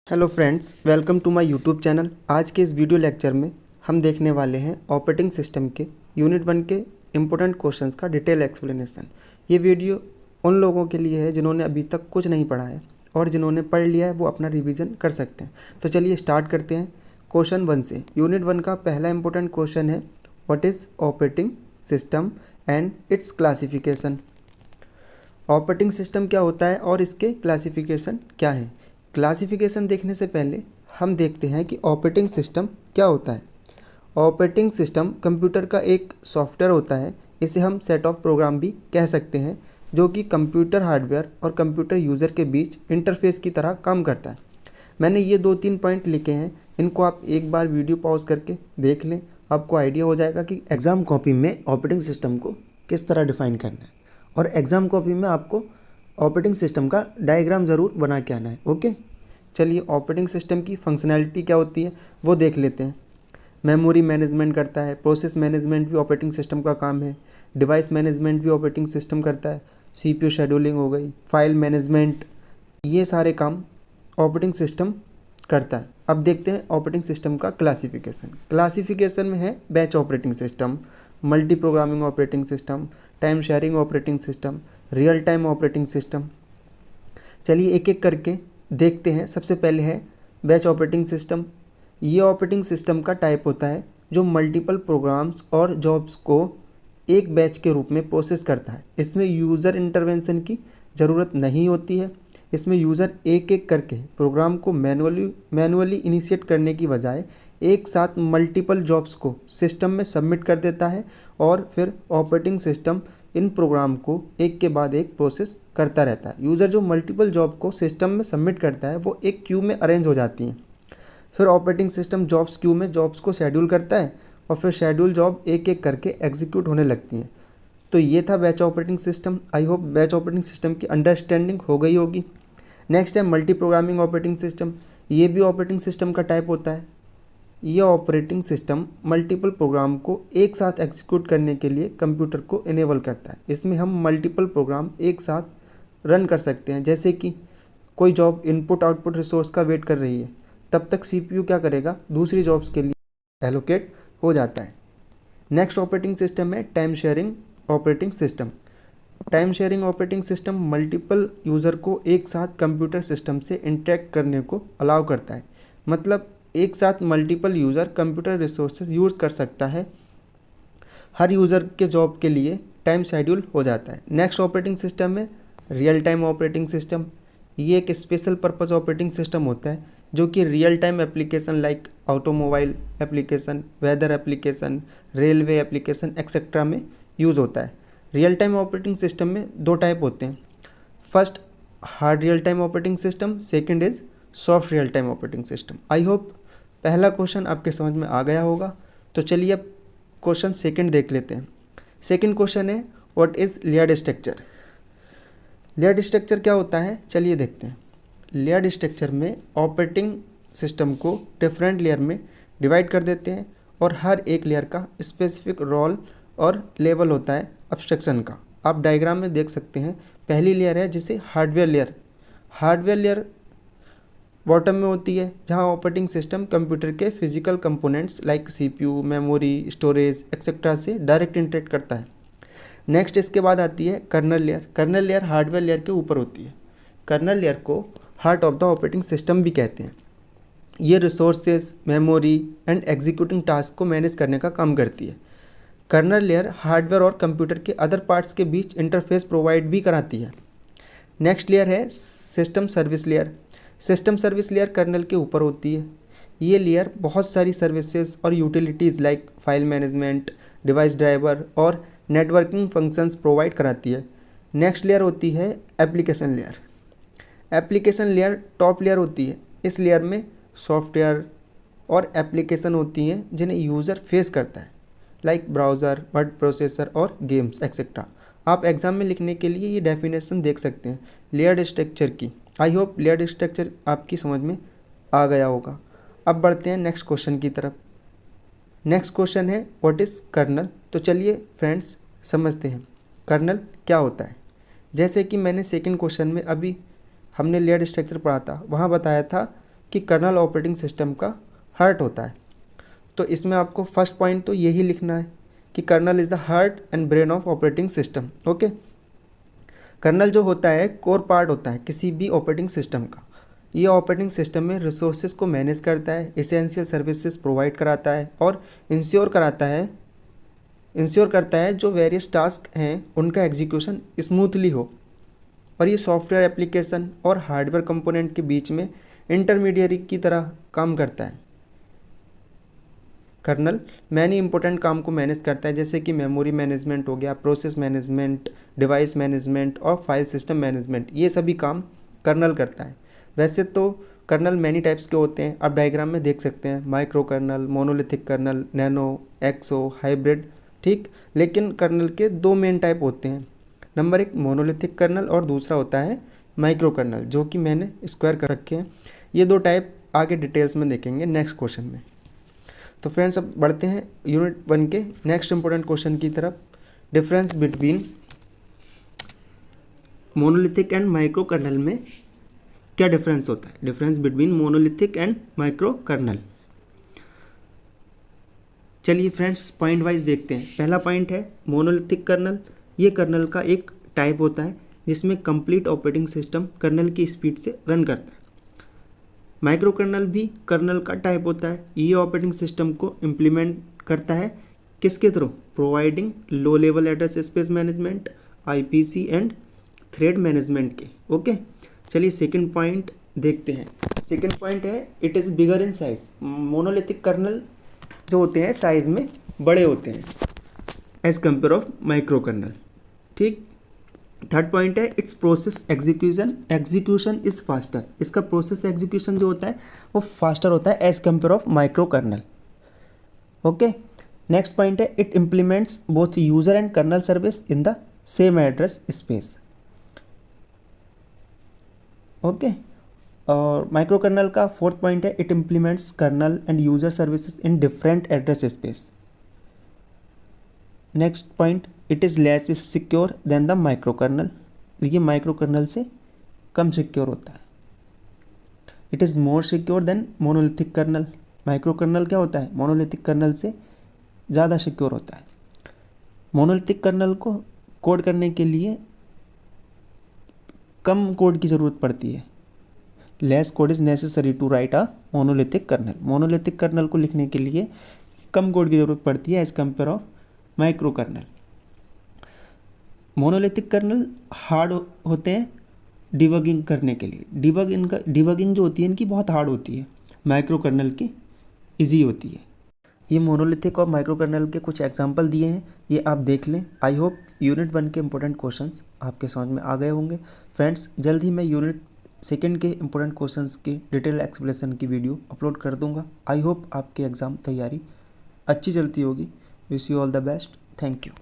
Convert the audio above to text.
Hello friends, welcome to my YouTube channel. आज के इस वीडियो लेक्चर में हम देखने वाले हैं ऑपरेटिंग सिस्टम के यूनिट 1 के इम्पोर्टेंट क्वेश्चंस का डिटेल एक्सप्लेनेशन। ये वीडियो उन लोगों के लिए है जिन्होंने अभी तक कुछ नहीं पढ़ा है और जिन्होंने पढ़ लिया है वो अपना रिवीजन कर सकते हैं। तो चलिए स्टार्ट करते हैं क्वेश्चन 1 से। यूनिट 1 का पहला इंपॉर्टेंट क्वेश्चन है, what is operating system and it's classification. Operating system क्या होता है और इसके क्लासिफिकेशन क्या है। क्लासिफिकेशन देखने से पहले हम देखते हैं कि ऑपरेटिंग सिस्टम क्या होता है। ऑपरेटिंग सिस्टम कंप्यूटर का एक सॉफ्टवेयर होता है। इसे हम सेट ऑफ प्रोग्राम भी कह सकते हैं, जो कि कंप्यूटर हार्डवेयर और कंप्यूटर यूज़र के बीच इंटरफेस की तरह काम करता है। मैंने ये 2-3 पॉइंट लिखे हैं, इनको आप एक बार वीडियो पॉज करके देख लें। आपको आइडिया हो जाएगा कि एग्ज़ाम कॉपी में ऑपरेटिंग सिस्टम को किस तरह डिफ़ाइन करना है, और एग्ज़ाम कॉपी में आपको ऑपरेटिंग सिस्टम का डायग्राम ज़रूर बना के आना है। ओके, चलिए ऑपरेटिंग सिस्टम की फंक्शनैलिटी क्या होती है वो देख लेते हैं। मेमोरी मैनेजमेंट करता है, प्रोसेस मैनेजमेंट भी ऑपरेटिंग सिस्टम का काम है, डिवाइस मैनेजमेंट भी ऑपरेटिंग सिस्टम करता है, सीपीयू शेड्यूलिंग हो गई, फाइल मैनेजमेंट, ये सारे काम ऑपरेटिंग सिस्टम करता है। अब देखते हैं ऑपरेटिंग सिस्टम का क्लासिफिकेशन। क्लासिफिकेशन में है batch operating system, multi programming operating system, time sharing operating system, real time operating system. चलिए एक एक करके देखते हैं। सबसे पहले है बैच ऑपरेटिंग सिस्टम। ये ऑपरेटिंग सिस्टम का टाइप होता है जो मल्टीपल प्रोग्राम्स और जॉब्स को एक बैच के रूप में प्रोसेस करता है। इसमें यूज़र इंटरवेंशन की ज़रूरत नहीं होती है। इसमें यूज़र एक एक करके प्रोग्राम को मैनुअली इनिशिएट करने की बजाय एक साथ मल्टीपल जॉब्स को सिस्टम में सबमिट कर देता है, और फिर ऑपरेटिंग सिस्टम इन प्रोग्राम को एक के बाद एक प्रोसेस करता रहता है। यूज़र जो मल्टीपल जॉब को सिस्टम में सबमिट करता है वो एक क्यू में अरेंज हो जाती हैं। फिर ऑपरेटिंग सिस्टम जॉब्स क्यू में जॉब्स को शेड्यूल करता है, और फिर शेड्यूल जॉब एक एक करके एग्जीक्यूट होने लगती हैं। तो ये था batch operating system. I hope batch operating system की अंडरस्टैंडिंग हो गई होगी। नेक्स्ट है मल्टी प्रोग्रामिंग ऑपरेटिंग सिस्टम। ये भी ऑपरेटिंग सिस्टम का टाइप होता है। यह ऑपरेटिंग सिस्टम मल्टीपल प्रोग्राम को एक साथ एग्जीक्यूट करने के लिए कंप्यूटर को इनेबल करता है। इसमें हम मल्टीपल प्रोग्राम एक साथ रन कर सकते हैं। जैसे कि कोई जॉब इनपुट आउटपुट रिसोर्स का वेट कर रही है, तब तक सीपीयू क्या करेगा, दूसरी जॉब्स के लिए एलोकेट हो जाता है। नेक्स्ट ऑपरेटिंग सिस्टम है time sharing operating system. Time sharing operating system multiple user को एक साथ कंप्यूटर सिस्टम से इंटरेक्ट करने को अलाउ करता है। मतलब एक साथ multiple user computer resources use कर सकता है। हर यूज़र के जॉब के लिए टाइम शेड्यूल हो जाता है। नेक्स्ट ऑपरेटिंग सिस्टम है रियल टाइम ऑपरेटिंग सिस्टम। ये एक स्पेशल पर्पज़ ऑपरेटिंग सिस्टम होता है जो कि real time application like automobile application, weather application, railway application etcetera में यूज़ होता है। रियल टाइम ऑपरेटिंग सिस्टम में दो टाइप होते हैं। First hard real time operating system, second is soft real time operating system. I hope पहला question आपके समझ में आ गया होगा। तो चलिए अब क्वेश्चन सेकंड देख लेते हैं। सेकंड क्वेश्चन है what is layered structure. Layered structure क्या होता है, चलिए देखते हैं। लेयर्ड स्ट्रक्चर में ऑपरेटिंग सिस्टम को डिफरेंट लेयर में डिवाइड कर देते हैं, और हर एक लेयर का स्पेसिफिक रोल और लेवल होता है अब्स्ट्रक्शन का। आप डायग्राम में देख सकते हैं। पहली लेयर है जिसे hardware layer. Hardware layer bottom में होती है, जहां ऑपरेटिंग सिस्टम कंप्यूटर के physical components like CPU, memory, storage etcetera से डायरेक्ट इंटरेक्ट करता है। नेक्स्ट इसके बाद आती है kernel layer. Kernel layer hardware layer के ऊपर होती है। कर्नल लेयर को heart of the operating system भी कहते हैं। ये resources, memory and executing task को मैनेज करने का काम करती है। कर्नल लेयर हार्डवेयर और कंप्यूटर के अदर पार्ट्स के बीच इंटरफेस प्रोवाइड भी कराती है। नेक्स्ट लेयर है system service layer. System service layer kernel के ऊपर होती है। ये लेयर बहुत सारी सर्विसेज और utilities like file management, device driver और नेटवर्किंग फंक्शंस प्रोवाइड कराती है। नेक्स्ट लेयर होती है application layer. Application layer top layer होती है। इस लेयर में सॉफ्टवेयर और एप्लीकेशन होती हैं जिन्हें यूज़र फेस करता है, लाइक ब्राउज़र, वर्ड प्रोसेसर और गेम्स एक्सेट्रा। आप एग्ज़ाम में लिखने के लिए ये डेफिनेशन देख सकते हैं लेयर्ड स्ट्रक्चर की। आई होप लेयर्ड स्ट्रक्चर आपकी समझ में आ गया होगा। अब बढ़ते हैं नेक्स्ट क्वेश्चन की तरफ। नेक्स्ट क्वेश्चन है व्हाट इज़ कर्नल। तो चलिए फ्रेंड्स समझते हैं कर्नल क्या होता है। जैसे कि मैंने सेकंड क्वेश्चन में अभी हमने लेयर्ड स्ट्रक्चर पढ़ा था, वहाँ बताया था कि कर्नल ऑपरेटिंग सिस्टम का हार्ट होता है। तो इसमें आपको फर्स्ट पॉइंट तो यही लिखना है कि kernel is the heart and brain of operating system. Okay, kernel जो होता है कोर पार्ट होता है किसी भी ऑपरेटिंग सिस्टम का। ये ऑपरेटिंग सिस्टम में रिसोर्सेज को मैनेज करता है, एसेंशियल सर्विसेज प्रोवाइड कराता है और इंश्योर करता है जो वेरियस टास्क हैं उनका एग्जीक्यूशन स्मूथली हो। और ये सॉफ्टवेयर एप्लीकेशन और हार्डवेयर कंपोनेंट के बीच में इंटरमीडियरी की तरह काम करता है। कर्नल मैनी इंपॉर्टेंट काम को मैनेज करता है, जैसे कि मेमोरी मैनेजमेंट हो गया, प्रोसेस मैनेजमेंट, डिवाइस मैनेजमेंट और फाइल सिस्टम मैनेजमेंट। ये सभी काम कर्नल करता है। वैसे तो कर्नल मैनी टाइप्स के होते हैं, आप डायग्राम में देख सकते हैं, micro kernel, monolithic kernel, nano, exo, hybrid, ठीक। लेकिन कर्नल के दो मेन टाइप होते हैं, नंबर एक मोनोलिथिक कर्नल और दूसरा होता है माइक्रो कर्नल, जो कि मैंने स्क्वायर कर रखे हैं। ये दो टाइप आगे डिटेल्स में देखेंगे नेक्स्ट क्वेश्चन में। तो फ्रेंड्स अब बढ़ते हैं यूनिट 1 के नेक्स्ट इंपॉर्टेंट क्वेश्चन की तरफ। Difference between monolithic and micro kernel में क्या डिफरेंस होता है? Difference between monolithic and micro kernel. चलिए फ्रेंड्स पॉइंट वाइज देखते हैं। पहला पॉइंट है मोनोलिथिक कर्नल। ये कर्नल का एक टाइप होता है जिसमें कंप्लीट ऑपरेटिंग सिस्टम कर्नल की स्पीड से रन करता है। माइक्रो कर्नल भी कर्नल का टाइप होता है। ये ऑपरेटिंग सिस्टम को इम्प्लीमेंट करता है किसके through? Providing low level address space management, IPC and thread management के। ओके, चलिए सेकंड पॉइंट देखते हैं। सेकंड पॉइंट है it is bigger in size. Monolithic kernel जो होते हैं साइज में बड़े होते हैं as compare of micro kernel, ठीक। थर्ड पॉइंट है it's process execution is faster. इसका प्रोसेस एग्जीक्यूशन जो होता है वो फास्टर होता है as compare of micro kernel. Okay, next point है it implements both user and kernel service in the same address space. Okay, और माइक्रो कर्नल का फोर्थ पॉइंट है it implements kernel and user services in different address space. Next point it is less secure than the micro kernel. ये micro kernel से कम secure होता है। It is more secure than monolithic kernel. Micro kernel क्या होता है? Monolithic colonel से ज़्यादा सिक्योर होता है। मोनोलिथिक कर्नल को कोड करने के लिए कम कोड की ज़रूरत पड़ती है। Less code is necessary to write a monolithic kernel. Monolithic kernel को लिखने के लिए कम कोड की ज़रूरत पड़ती है as compare of micro kernel. Monolithic kernel hard होते हैं डिबगिंग करने के लिए। डिबगिंग जो होती है इनकी बहुत हार्ड होती है, माइक्रो कर्नल की इजी होती है। ये मोनोलिथिक और माइक्रो कर्नल के कुछ एग्जांपल दिए हैं, ये आप देख लें। आई होप यूनिट 1 के इंपॉर्टेंट क्वेश्चंस आपके समझ में आ गए होंगे। फ्रेंड्स जल्द ही मैं यूनिट 2 के इंपॉर्टेंट क्वेश्चंस की डिटेल एक्सप्लेनेशन की वीडियो अपलोड कर दूंगा। आई होप आपकी एग्ज़ाम तैयारी अच्छी चलती होगी। Wish you all the best. Thank you.